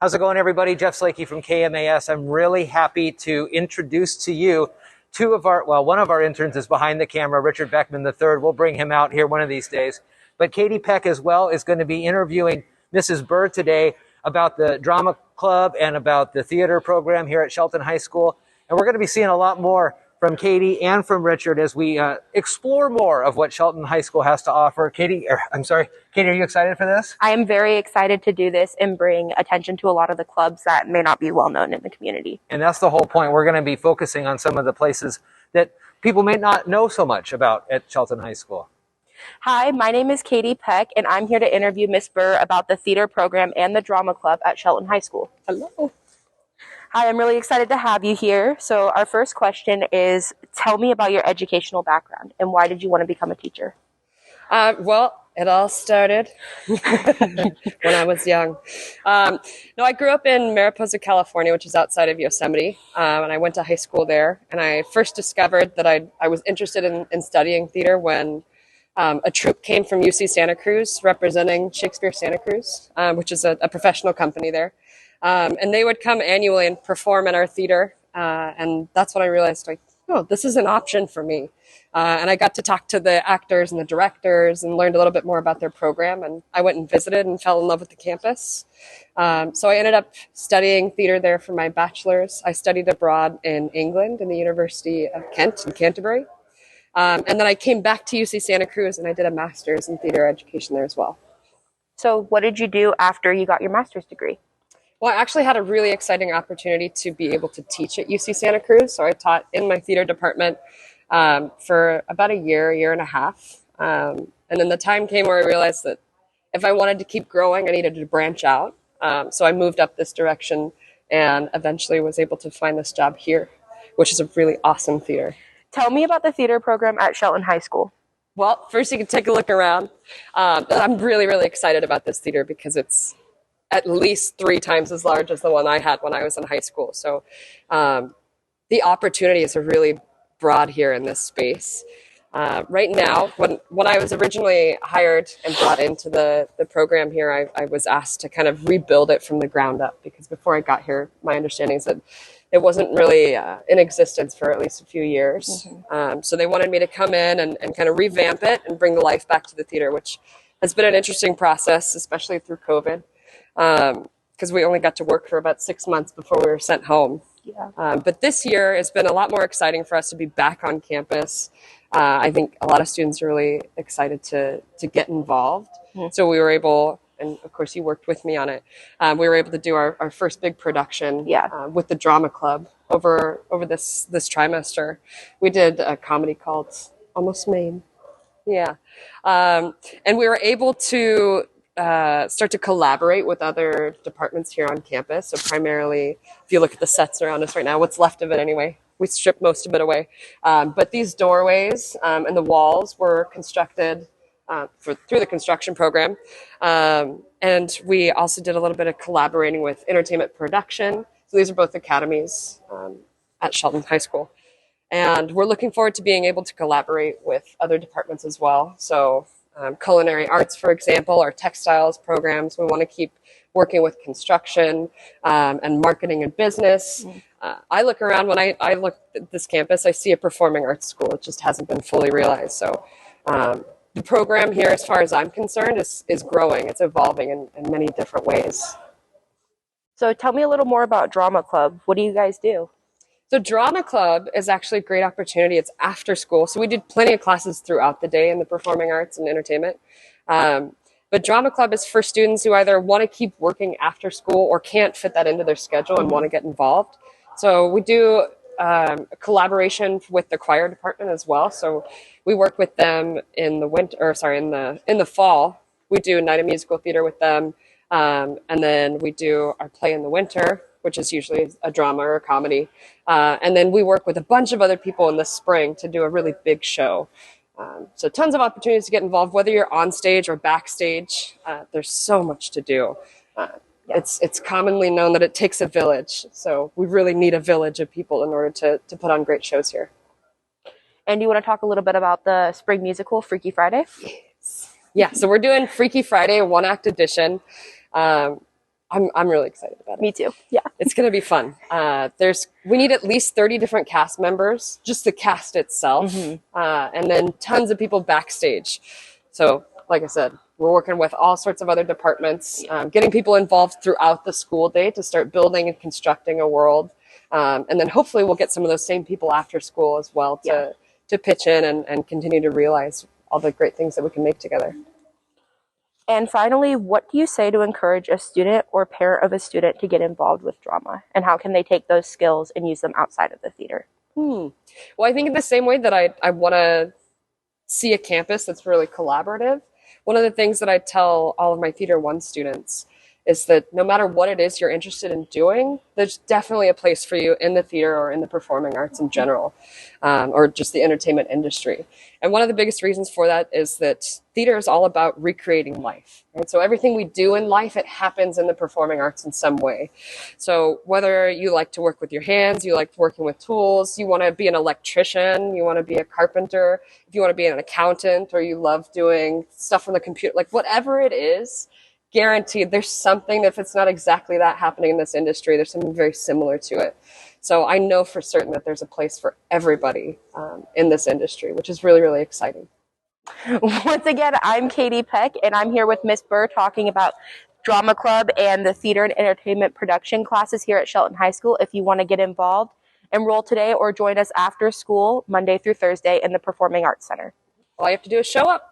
How's it going, everybody? Jeff Slakey from KMAS. I'm really happy to introduce to you one of our interns is behind the camera, Richard Beckman III. We'll bring him out here one of these days. But Katie Peck as well is going to be interviewing Mrs. Burr today about the drama club and about the theater program here at Shelton High School. And we're going to be seeing a lot more from Katie and from Richard as we explore more of what Shelton High School has to offer. Katie, are you excited for this? I am very excited to do this and bring attention to a lot of the clubs that may not be well known in the community. And that's the whole point. We're going to be focusing on some of the places that people may not know so much about at Shelton High School. Hi, my name is Katie Peck, and I'm here to interview Miss Burr about the theater program and the drama club at Shelton High School. Hello. Hi, I'm really excited to have you here. So our first question is, tell me about your educational background and why did you want to become a teacher? Well, it all started when I was young. I grew up in Mariposa, California, which is outside of Yosemite, and I went to high school there. And I first discovered that I was interested in studying theater when a troupe came from UC Santa Cruz representing Shakespeare Santa Cruz, which is a professional company there. And they would come annually and perform in our theater. And that's when I realized, this is an option for me. And I got to talk to the actors and the directors and learned a little bit more about their program. And I went and visited and fell in love with the campus. So I ended up studying theater there for my bachelor's. I studied abroad in England in the University of Kent in Canterbury. And then I came back to UC Santa Cruz and I did a master's in theater education there as well. So what did you do after you got your master's degree? Well, I actually had a really exciting opportunity to be able to teach at UC Santa Cruz. So I taught in my theater department for about a year and a half. And then the time came where I realized that if I wanted to keep growing, I needed to branch out. So I moved up this direction and eventually was able to find this job here, which is a really awesome theater. Tell me about the theater program at Shelton High School. Well, first you can take a look around. I'm really, really excited about this theater because it's at least 3 times as large as the one I had when I was in high school. So the opportunities are really broad here in this space. Right now, when I was originally hired and brought into the program here, I was asked to kind of rebuild it from the ground up because before I got here, my understanding is that it wasn't really in existence for at least a few years. Mm-hmm. So they wanted me to come in and kind of revamp it and bring the life back to the theater, which has been an interesting process, especially through COVID. Because we only got to work for about 6 months before we were sent home. Yeah. But this year has been a lot more exciting for us to be back on campus. I think a lot of students are really excited to get involved. Mm-hmm. So we were able, and of course you worked with me on it, we were able to do our first big production with the drama club over this trimester. We did a comedy called Almost Made. Yeah. And we were able to start to collaborate with other departments here on campus. So primarily, if you look at the sets around us right now, what's left of it anyway, we stripped most of it away. But these doorways and the walls were constructed through the construction program. And we also did a little bit of collaborating with entertainment production. So these are both academies at Shelton High School. And we're looking forward to being able to collaborate with other departments as well. So culinary arts, for example, or textiles programs. We want to keep working with construction and marketing and business. I look around, when I look at this campus, I see a performing arts school. It just hasn't been fully realized. So the program here, as far as I'm concerned, is growing. It's evolving in many different ways. So tell me a little more about Drama Club. What do you guys do? So Drama Club is actually a great opportunity. It's after school. So we did plenty of classes throughout the day in the performing arts and entertainment. But Drama Club is for students who either want to keep working after school or can't fit that into their schedule and want to get involved. So we do a collaboration with the choir department as well. So we work with them in the fall. We do a night of musical theater with them. And then we do our play in the winter, which is usually a drama or a comedy. And then we work with a bunch of other people in the spring to do a really big show. So tons of opportunities to get involved, whether you're on stage or backstage. There's so much to do. It's commonly known that it takes a village. So we really need a village of people in order to put on great shows here. And do you want to talk a little bit about the spring musical, Freaky Friday? Yes. Yeah, so we're doing Freaky Friday, a 1-act edition. I'm really excited about it. Me too. Yeah. It's going to be fun. We need at least 30 different cast members, just the cast itself, and then tons of people backstage. So, like I said, we're working with all sorts of other departments, getting people involved throughout the school day to start building and constructing a world. And then hopefully we'll get some of those same people after school as well to pitch in and continue to realize all the great things that we can make together. And finally, what do you say to encourage a student or parent of a student to get involved with drama? And how can they take those skills and use them outside of the theater? Well, I think in the same way that I want to see a campus that's really collaborative, one of the things that I tell all of my Theater 1 students is that no matter what it is you're interested in doing, there's definitely a place for you in the theater or in the performing arts in general, or just the entertainment industry. And one of the biggest reasons for that is that theater is all about recreating life. And so everything we do in life, it happens in the performing arts in some way. So whether you like to work with your hands, you like working with tools, you want to be an electrician, you want to be a carpenter, if you want to be an accountant, or you love doing stuff on the computer, like whatever it is, guaranteed there's something, if it's not exactly that happening in this industry, there's something very similar to it. So I know for certain that there's a place for everybody in this industry, which is really, really exciting. Once again, I'm Katie Peck, and I'm here with Miss Burr talking about Drama Club and the theater and entertainment production classes here at Shelton High School. If you want to get involved, enroll today or join us after school, Monday through Thursday in the Performing Arts Center. All you have to do is show up.